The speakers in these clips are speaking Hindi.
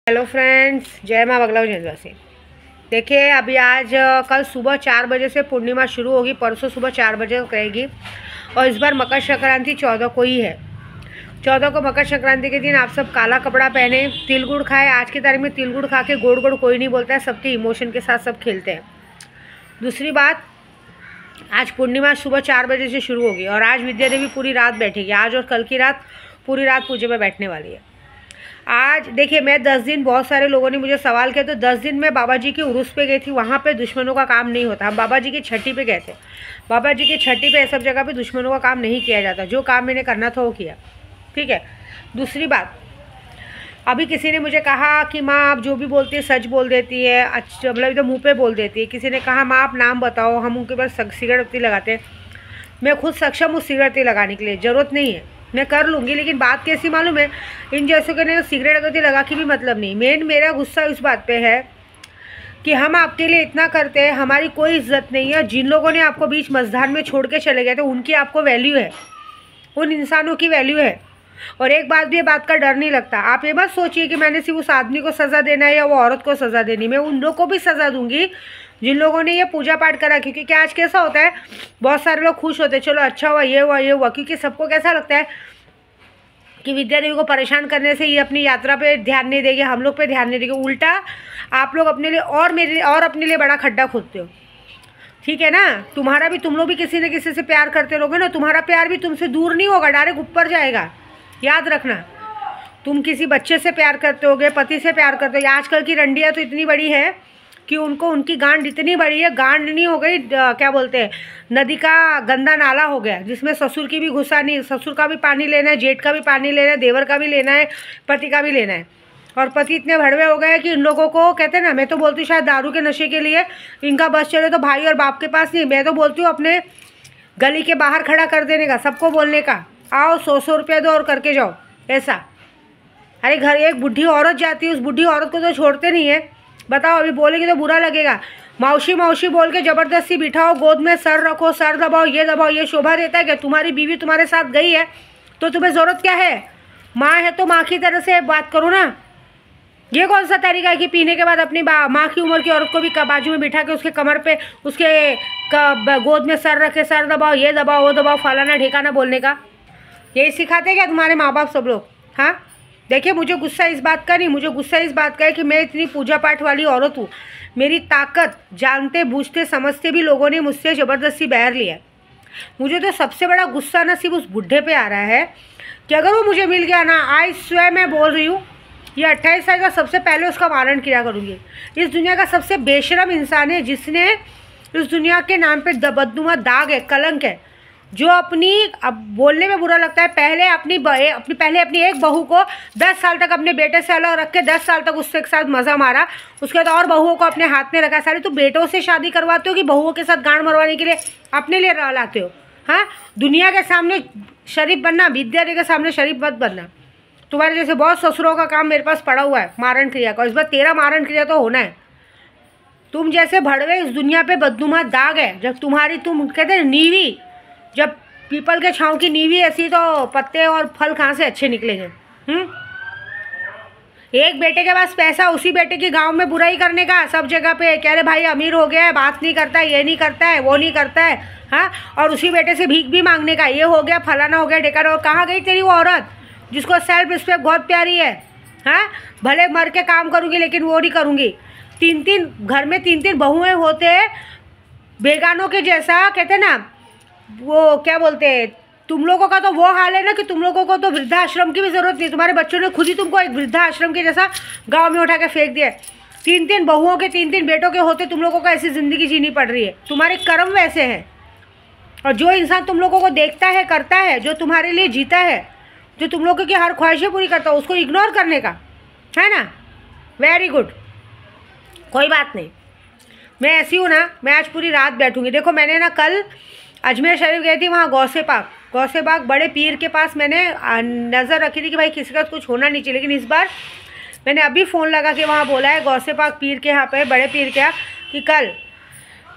हेलो फ्रेंड्स, जय माँ बगला जयवासी। देखिए अभी आज कल सुबह 4 बजे से पूर्णिमा शुरू होगी, परसों सुबह 4 बजे तक रहेगी और इस बार मकर संक्रांति 14 को ही है। 14 को मकर संक्रांति के दिन आप सब काला कपड़ा पहने, तिल गुड़ खाए। आज की तारीख में तिल गुड़ खा के गोड़ गोड़ कोई नहीं बोलता है, सबके इमोशन के साथ सब खेलते हैं। दूसरी बात, आज पूर्णिमा सुबह 4 बजे से शुरू होगी और आज विद्या देवी पूरी रात बैठेगी। आज और कल की रात पूरी रात पूजा में बैठने वाली है। आज देखिए, मैं 10 दिन, बहुत सारे लोगों ने मुझे सवाल किया, तो 10 दिन मैं बाबा जी के उर्स पे गई थी। वहाँ पे दुश्मनों का काम नहीं होता। हम बाबा जी की छठी पे गए थे। बाबा जी की छठी पे सब जगह पे दुश्मनों का काम नहीं किया जाता। जो काम मैंने करना था वो किया, ठीक है। दूसरी बात, अभी किसी ने मुझे कहा कि माँ आप जो भी बोलती है सच बोल देती है, अच्छा मतलब एकदम मुँह पे बोल देती है। किसी ने कहा माँ आप नाम बताओ, हम उनके पास सिगरेट लगाते हैं। मैं खुद सक्षम हूँ सिगरेट लगाने के लिए, ज़रूरत नहीं है, मैं कर लूँगी। लेकिन बात कैसी मालूम है, इन जैसों के ने सिगरेट अगरबत्ती लगा के भी मतलब नहीं। मेरा गुस्सा इस बात पे है कि हम आपके लिए इतना करते हैं, हमारी कोई इज्जत नहीं है। जिन लोगों ने आपको बीच मझधार में छोड़ के चले गए थे, उनकी आपको वैल्यू है, उन इंसानों की वैल्यू है। और एक बात भी, ये बात का डर नहीं लगता। आप ये मत सोचिए कि मैंने सिर्फ उस आदमी को सज़ा देना है या वो औरत को सज़ा देनी। मैं उन लोगों को भी सज़ा दूंगी जिन लोगों ने ये पूजा पाठ करा। क्योंकि आज कैसा होता है, बहुत सारे लोग खुश होते हैं, चलो अच्छा हुआ, ये हुआ, ये हुआ। क्योंकि सबको कैसा लगता है कि विद्या देवी को परेशान करने से ये अपनी यात्रा पे ध्यान नहीं देगी, हम लोग पे ध्यान नहीं देगी। उल्टा आप लोग अपने लिए और मेरे और अपने लिए बड़ा खड्डा खोदते हो, ठीक है ना। तुम्हारा भी, तुम लोग भी किसी न किसी से प्यार करते रहोगे ना, तुम्हारा प्यार भी तुमसे दूर नहीं होगा, डायरेक्ट ऊपर जाएगा। याद रखना, तुम किसी बच्चे से प्यार करते होगे, पति से प्यार करते हो। आजकल की रंडियाँ तो इतनी बड़ी है कि उनको, उनकी गांड इतनी बड़ी है, गांड नहीं हो गई, क्या बोलते हैं, नदी का गंदा नाला हो गया, जिसमें ससुर की भी घुसा नहीं, ससुर का भी पानी लेना है, जेठ का भी पानी लेना है, देवर का भी लेना है, पति का भी लेना है। और पति इतने भड़वे हो गए कि इन लोगों को, कहते हैं ना, मैं तो बोलती हूँ शायद दारू के नशे के लिए इनका बस चले तो भाई और बाप के पास नहीं। मैं तो बोलती हूँ अपने गली के बाहर खड़ा कर देने का, सबको बोलने का, आओ 100 रुपये दो और करके जाओ, ऐसा। अरे घर एक बुढ़ी औरत जाती है, उस बुढ़ी औरत को तो छोड़ते नहीं है। बताओ, अभी बोलेगी तो बुरा लगेगा। मौसी मौसी बोल के ज़बरदस्ती बिठाओ, गोद में सर रखो, सर दबाओ, ये दबाओ, ये शोभा देता है क्या? तुम्हारी बीवी तुम्हारे साथ गई है तो तुम्हें ज़रूरत क्या है? माँ है तो माँ की तरह से बात करो ना। ये कौन सा तरीका है कि पीने के बाद अपनी माँ की उम्र की औरत को भी बाजू में बिठा के उसके कमर पे, उसके गोद में सर रखे, सर दबाओ, ये दबाओ, वो दबाओ, फलाना ठिकाना बोलने का? यही सिखाते क्या तुम्हारे माँ बाप सब लोग? हाँ, देखिए, मुझे गुस्सा इस बात का नहीं, मुझे गुस्सा इस बात का है कि मैं इतनी पूजा पाठ वाली औरत हूँ। मेरी ताकत जानते बूझते समझते भी लोगों ने मुझसे ज़बरदस्ती बैर लिया। मुझे तो सबसे बड़ा गुस्सा ना सिर्फ उस बुढ़े पे आ रहा है कि अगर वो मुझे मिल गया ना, आज स्वयं मैं बोल रही हूँ, ये 28 साल का, सबसे पहले उसका मारण किया करूँगी। इस दुनिया का सबसे बेशरम इंसान है जिसने इस दुनिया के नाम पे बदनुमा दाग है, कलंक है, जो अपनी, अब बोलने में बुरा लगता है, पहले अपनी एक बहू को 10 साल तक अपने बेटे से अलग रख के 10 साल तक उसके साथ मज़ा मारा। उसके बाद और बहुओं को अपने हाथ में रखा। सारे तो बेटों से शादी करवाते हो कि बहुओं के साथ गांड मरवाने के लिए अपने लिए लाते हो? हाँ, दुनिया के सामने शरीफ बनना, विद्या के सामने शरीफ मत बनना। तुम्हारे जैसे बहुत ससुरों का काम मेरे पास पड़ा हुआ है मारण क्रिया का। इस बार तेरा मारण क्रिया तो होना है। तुम जैसे भड़वे इस दुनिया पे बदनुमा दाग है। जब तुम्हारी, तुम कहते हैं नीवी, जब पीपल के छाँव की नीवी ऐसी, तो पत्ते और फल कहाँ से अच्छे निकलेंगे? एक बेटे के पास पैसा, उसी बेटे की गांव में बुराई करने का, सब जगह पे कह रहे भाई अमीर हो गया है, बात नहीं करता है, ये नहीं करता है, वो नहीं करता है, हाँ। और उसी बेटे से भीख भी मांगने का, ये हो गया, फलाना हो गया, ढेकाना। और कहाँ गई तेरी वो औरत जिसको सेल्फ रिस्पेक्ट बहुत प्यारी है? हाँ, भले मर के काम करूँगी लेकिन वो नहीं करूँगी। 3-3 घर में 3-3 बहुएँ होते, बेगानों के जैसा, कहते ना, वो क्या बोलते हैं, तुम लोगों का तो वो हाल है ना कि तुम लोगों को तो वृद्धाश्रम की भी ज़रूरत नहीं। तुम्हारे बच्चों ने खुद ही तुमको एक वृद्धाश्रम के जैसा गांव में उठा के फेंक दिया। 3-3 बहुओं के, 3-3 बेटों के होते तुम लोगों को ऐसी ज़िंदगी जीनी पड़ रही है। तुम्हारे कर्म वैसे हैं। और जो इंसान तुम लोगों को देखता है, करता है, जो तुम्हारे लिए जीता है, जो तुम लोगों की हर ख्वाहिशें पूरी करता है, उसको इग्नोर करने का है ना? वेरी गुड, कोई बात नहीं। मैं ऐसी हूँ ना, मैं आज पूरी रात बैठूँगी। देखो, मैंने ना कल अजमेर शरीफ गई थी, वहाँ गौसे पाक बड़े पीर के पास मैंने नज़र रखी थी कि भाई किसी का कुछ होना नहीं चाहिए। लेकिन इस बार मैंने अभी फ़ोन लगा के वहाँ बोला है गौसे पाक पीर के यहाँ पे, बड़े पीर के यहाँ, कि कल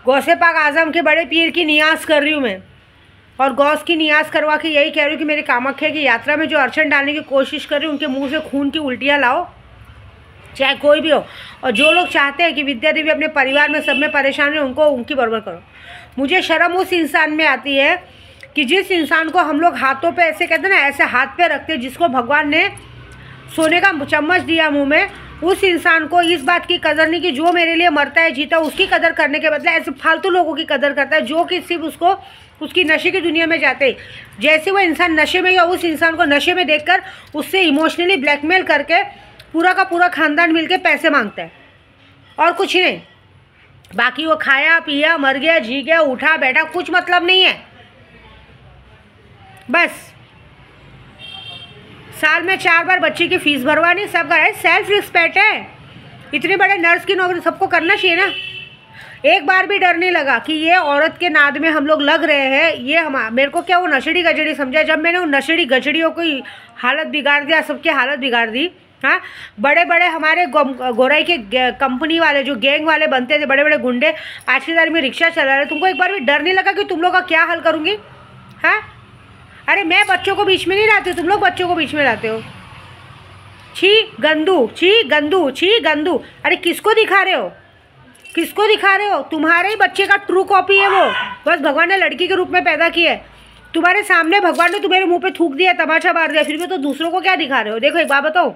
गौसे पाक आज़म के बड़े पीर की नियाज़ कर रही हूँ मैं। और गौस की नियाज़ करवा के यही कह रही हूँ कि मेरी कामाख्या की यात्रा में जो अड़चन डालने की कोशिश कर रही हूँ, उनके मुंह से खून की उल्टियाँ लाओ। चाहे कोई भी हो। और जो लोग चाहते हैं कि विद्या देवी अपने परिवार में सब में परेशान है, उनको उनकी बराबर करो। मुझे शर्म उस इंसान में आती है कि जिस इंसान को हम लोग हाथों पे ऐसे कहते हैं ना, ऐसे हाथ पे रखते हैं, जिसको भगवान ने सोने का चम्मच दिया मुंह में, उस इंसान को इस बात की कदर नहीं कि जो मेरे लिए मरता है जीता, उसकी कदर करने के बदले ऐसे फालतू लोगों की कदर करता है जो कि सिर्फ उसको उसकी नशे की दुनिया में जाते ही। जैसे वो इंसान नशे में, या उस इंसान को नशे में देखकर उससे इमोशनली ब्लैकमेल करके पूरा का पूरा खानदान मिलके पैसे मांगता है और कुछ नहीं। बाकी वो खाया पिया मर गया जी गया उठा बैठा, कुछ मतलब नहीं है। बस साल में 4 बार बच्चे की फीस भरवानी, सब कराए। सेल्फ रिस्पेक्ट है, इतने बड़े नर्स की नौकरी सबको करना चाहिए ना। एक बार भी डर नहीं लगा कि ये औरत के नाद में हम लोग लग रहे हैं। ये मेरे को क्या वो नशेड़ी गजड़ी समझा, जब मैंने उन नशेड़ी गजड़ियों की हालत बिगाड़ दिया, सबकी हालत बिगाड़ दी। हाँ, बड़े बड़े हमारे गोराई के कंपनी वाले जो गैंग वाले बनते थे, बड़े बड़े गुंडे आज की तारीख में रिक्शा चला रहे। तुमको एक बार भी डर नहीं लगा कि तुम लोग का क्या हल करूँगी? हाँ, अरे मैं बच्चों को बीच में नहीं लाती हूँ, तुम लोग बच्चों को बीच में लाते हो। छी गंदू, छी गंदू, छी गंदू। अरे किसको दिखा रहे हो, किसको दिखा रहे हो? तुम्हारे ही बच्चे का ट्रू कॉपी है वो, बस भगवान ने लड़की के रूप में पैदा किया है। तुम्हारे सामने भगवान ने तुम्हारे मुंह पे थूक दिया, तमाचा मार दिया, फिर भी तो दूसरों को क्या दिखा रहे हो? देखो एक बात बताओ,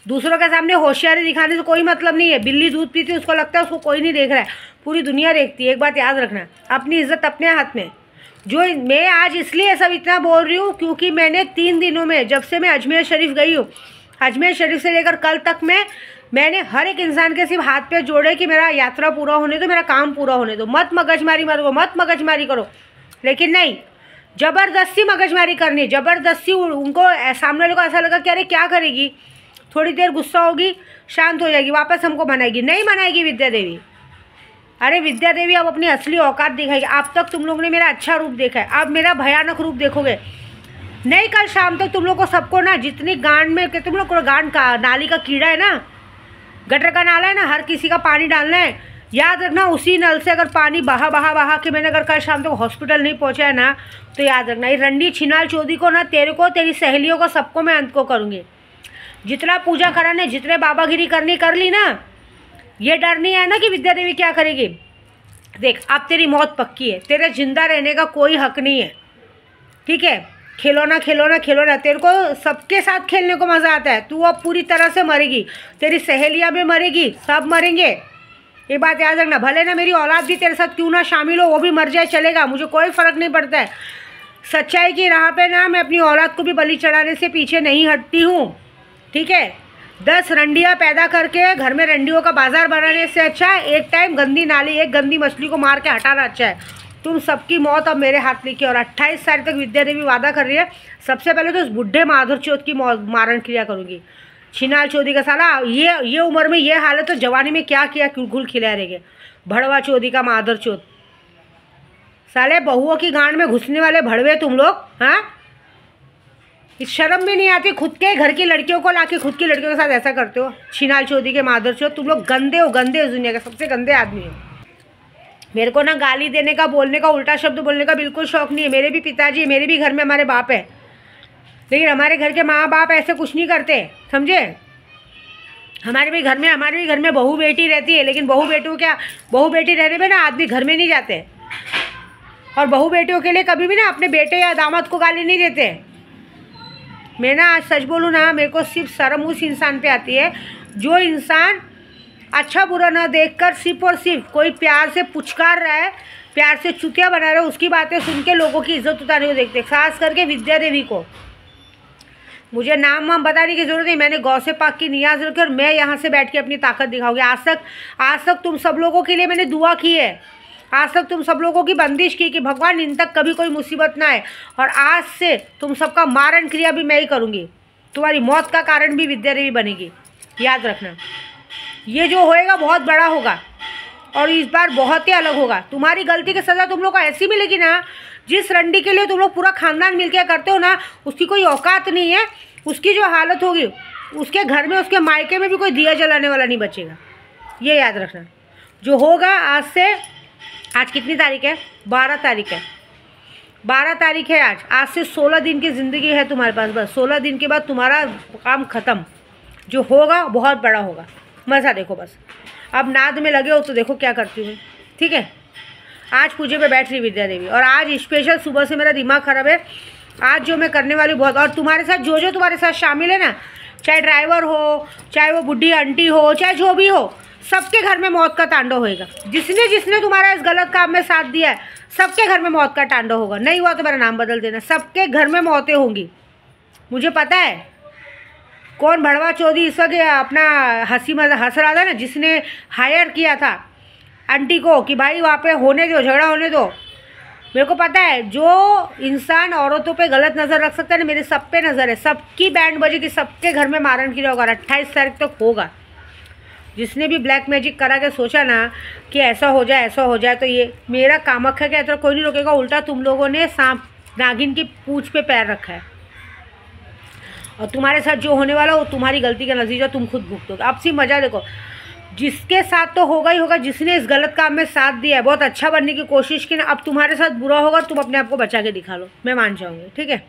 दूसरों के सामने होशियारी दिखाने से कोई मतलब नहीं है। बिल्ली दूध पीती है, उसको लगता है उसको कोई नहीं देख रहा है, पूरी दुनिया देखती है। एक बात याद रखना, अपनी इज्जत अपने हाथ में। जो मैं आज इसलिए सब इतना बोल रही हूँ क्योंकि मैंने 3 दिनों में, जब से मैं अजमेर शरीफ गई हूँ, अजमेर शरीफ से लेकर कल तक मैंने हर एक इंसान के सिर्फ हाथ पे जोड़े कि मेरा यात्रा पूरा होने दो, मेरा काम पूरा होने दो, मत मगजमारी मारो, मत मगजमारी करो। लेकिन नहीं, ज़बरदस्ती मगजमारी करनी, ज़बरदस्ती। उनको सामने वाले को ऐसा लगा कि अरे क्या करेगी, थोड़ी देर गुस्सा होगी, शांत हो जाएगी, वापस हमको मनाएगी। नहीं मनाएगी विद्या देवी। अरे विद्या देवी अब अपनी असली औकात दिखाएगी। अब तक तुम लोगों ने मेरा अच्छा रूप देखा है, अब मेरा भयानक रूप देखोगे। नहीं, कल शाम तक तुम लोग को सबको ना, जितनी गांड में कि तुम लोग को गांड का नाली का कीड़ा है ना, गटर का नाला है ना, हर किसी का पानी डालना है। याद रखना, उसी नल से अगर पानी बहा के मैंने अगर कल शाम तक हॉस्पिटल नहीं पहुंचा है ना, तो याद रखना ये रंडी छिनाल चौधरी को ना, तेरे को, तेरी सहेलियों को, सबको मैं अंत को करूँगी। जितना पूजा कराने, जितने बाबागिरी करनी कर ली ना, ये डर नहीं है ना कि विद्या देवी क्या करेगी। देख, अब तेरी मौत पक्की है, तेरे जिंदा रहने का कोई हक नहीं है, ठीक है? खिलौना खिलौना खिलौना, तेरे को सबके साथ खेलने को मज़ा आता है। तू अब पूरी तरह से मरेगी, तेरी सहेलियाँ भी मरेगी, सब मरेंगे। ये बात याद रखना। भले ना मेरी औलाद भी तेरे साथ क्यों ना शामिल हो, वो भी मर जाए चलेगा, मुझे कोई फ़र्क नहीं पड़ता है। सच्चाई की राह पे ना मैं अपनी औलाद को भी बलि चढ़ाने से पीछे नहीं हटती हूँ, ठीक है? 10 रंडियाँ पैदा करके घर में रंडियों का बाजार बनाने से अच्छा है एक टाइम गंदी नाली, एक गंदी मछली को मार के हटाना अच्छा है। तुम सबकी मौत अब मेरे हाथ लिखी। और 28 तारीख तक विद्या देवी वादा कर रही है, सबसे पहले तो उस बुढ़े माधुर चौथ की मारण क्रिया करूँगी। छिनाल चौधरी का साला, ये उम्र में ये हालत, तो जवानी में क्या किया, घुल खिलाए रहेंगे। भड़वा चौधरी का माधुर चौथ, साले बहुओं की गांड में घुसने वाले भड़वे तुम लोग। हाँ, इस शर्म भी नहीं आती, खुद के घर की लड़कियों को लाके खुद की लड़कियों के साथ ऐसा करते हो। छिनाल चौधरी के माधुर चौथ, तुम लोग गंदे हो, गंदे हो, दुनिया के सबसे गंदे आदमी हो। मेरे को ना गाली देने का, बोलने का, उल्टा शब्द बोलने का बिल्कुल शौक नहीं है। मेरे भी पिताजी, मेरे भी घर में हमारे बाप है, लेकिन हमारे घर के माँ बाप ऐसे कुछ नहीं करते, समझे? हमारे भी घर में बहू बेटी रहती है, लेकिन बहू बेटियों क्या, बहू बेटी रहने में ना आदमी घर में नहीं जाते, और बहू बेटियों के लिए कभी भी ना अपने बेटे या दामाद को गाली नहीं देते। मैं ना आज सच बोलूँ ना, मेरे को सिर्फ शर्म उस इंसान पे आती है जो इंसान अच्छा बुरा ना देखकर सिर्फ और सिर्फ कोई प्यार से पुचकार रहा है, प्यार से चुतिया बना रहा है, उसकी बातें सुन के लोगों की इज्जत उतारने को देखते। खास करके विद्या देवी को मुझे नाम वाम बताने की ज़रूरत नहीं। मैंने गौ से पाक की नियाज रखी और मैं यहाँ से बैठ के अपनी ताकत दिखाऊंगी। आज तक तुम सब लोगों के लिए मैंने दुआ की है, आज तक तुम सब लोगों की बंदिश की कि भगवान इन तक कभी कोई मुसीबत ना आए, और आज से तुम सबका मारण क्रिया भी मैं ही करूँगी। तुम्हारी मौत का कारण भी विद्या देवी बनेगी, याद रखना। ये जो होएगा बहुत बड़ा होगा, और इस बार बहुत ही अलग होगा। तुम्हारी गलती की सज़ा तुम लोग को ऐसी मिलेगी ना, जिस रंडी के लिए तुम लोग पूरा खानदान मिलकर करते हो ना, उसकी कोई औकात नहीं है। उसकी जो हालत होगी, उसके घर में, उसके मायके में भी कोई दिया जलाने वाला नहीं बचेगा, ये याद रखना। जो होगा आज से, आज कितनी तारीख है? 12 तारीख है, 12 तारीख है आज। आज से 16 दिन की ज़िंदगी है तुम्हारे पास, बस 16 दिन के बाद तुम्हारा काम ख़त्म। जो होगा बहुत बड़ा होगा, मज़ा देखो बस। अब नाद में लगे हो तो देखो क्या करती हूँ मैं, ठीक है। आज पूजे पे बैठ रही विद्या देवी, और आज स्पेशल सुबह से मेरा दिमाग ख़राब है। आज जो मैं करने वाली बहुत, और तुम्हारे साथ जो तुम्हारे साथ शामिल है ना, चाहे ड्राइवर हो, चाहे वो बुढ़ी आंटी हो, चाहे जो भी हो, सबके घर में मौत का तांडव होएगा। जिसने जिसने तुम्हारा इस गलत काम में साथ दिया है, सबके घर में मौत का तांडव होगा। नहीं हुआ तो मेरा नाम बदल देना। सबके घर में मौतें होंगी, मुझे पता है। कौन भड़वा चौधरी इस वक्त अपना हंसी मजाक हंस रहा था ना, जिसने हायर किया था आंटी को कि भाई वहाँ पे होने दो, झगड़ा होने दो। मेरे को पता है जो इंसान औरतों पे गलत नज़र रख सकता है ना, मेरे सब पे नज़र है। सबकी बैंड बजेगी, सबके घर में मारण की होगा। 28 तारीख तक होगा। जिसने भी ब्लैक मैजिक करा के सोचा ना कि ऐसा हो जाए ऐसा हो जाए, तो ये मेरा कामाख्या के तरह कोई नहीं रोकेगा। उल्टा तुम लोगों ने सांप नागिन की पूंछ पे पैर रखा है, और तुम्हारे साथ जो होने वाला वो तुम्हारी गलती का नतीजा तुम खुद भुगतोगे। अब सी मज़ा देखो, जिसके साथ तो होगा ही होगा। जिसने इस गलत काम में साथ दिया है, बहुत अच्छा बनने की कोशिश की ना, अब तुम्हारे साथ बुरा होगा, तुम अपने आप को बचा के दिखा लो, मैं मान जाऊँगी, ठीक है।